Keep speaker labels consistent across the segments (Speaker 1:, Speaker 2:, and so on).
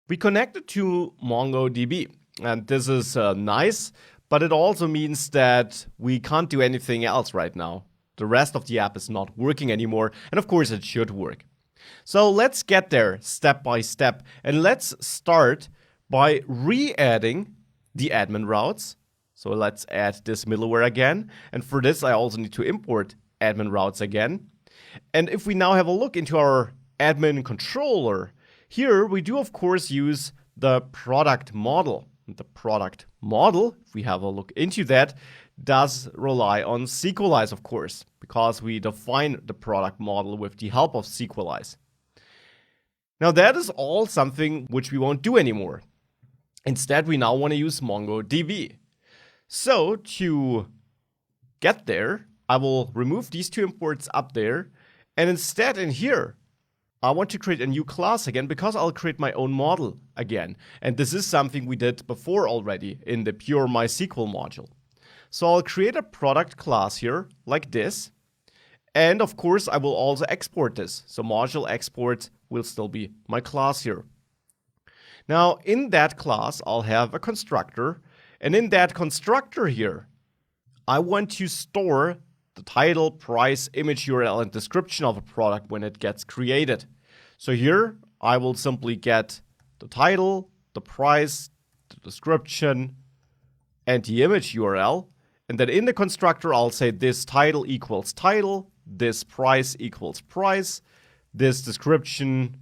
Speaker 1: We connected to MongoDB, and this is nice, but it also means that we can't do anything else right now. The rest of the app is not working anymore, and of course it should work. So let's get there step by step, and let's start by re-adding the admin routes. So let's add this middleware again, and for this I also need to import admin routes again. And if we now have a look into our admin controller, here we do of course use the product model. The product model, if we have a look into that, does rely on Sequelize, of course, because we define the product model with the help of Sequelize. Now that is all something which we won't do anymore. Instead, we now want to use MongoDB. So to get there, I will remove these two imports up there, and instead in here, I want to create a new class again because I'll create my own model again. And this is something we did before already in the pure MySQL module. So I'll create a product class here like this. And of course, I will also export this. So module export will still be my class here. Now in that class, I'll have a constructor. And in that constructor here, I want to store the title, price, image URL, and description of a product when it gets created. So here I will simply get the title, the price, the description, and the image URL. And then in the constructor, I'll say this title equals title, this price equals price, this description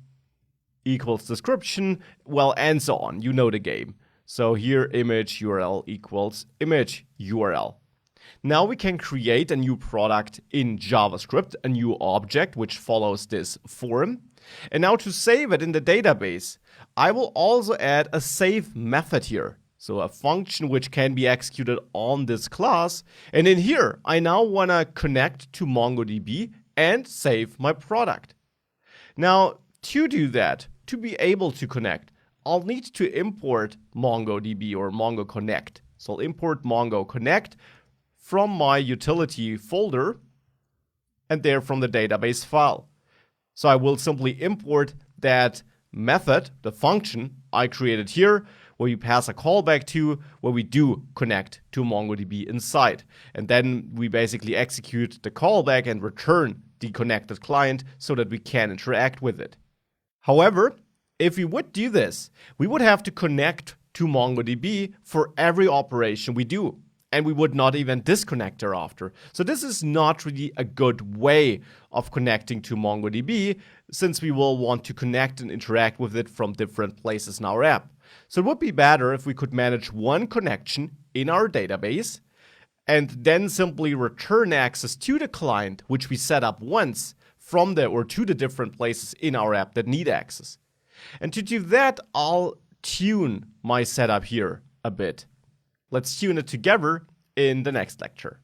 Speaker 1: equals description, well, and so on. You know the game. So here image URL equals image URL. Now we can create a new product in JavaScript, a new object which follows this form. And now to save it in the database, I will also add a save method here. So a function which can be executed on this class. And in here, I now want to connect to MongoDB and save my product. Now to do that, to be able to connect, I'll need to import MongoDB or Mongo Connect. So I'll import Mongo Connect from my utility folder and there from the database file. So I will simply import that method, the function I created here, where we pass a callback to, where we do connect to MongoDB inside. And then we basically execute the callback and return the connected client so that we can interact with it. However, if we would do this, we would have to connect to MongoDB for every operation we do. And we would not even disconnect thereafter. So this is not really a good way of connecting to MongoDB, since we will want to connect and interact with it from different places in our app. So it would be better if we could manage one connection in our database and then simply return access to the client, which we set up once from there or to the different places in our app that need access. And to do that, I'll tune my setup here a bit. Let's tune it together in the next lecture.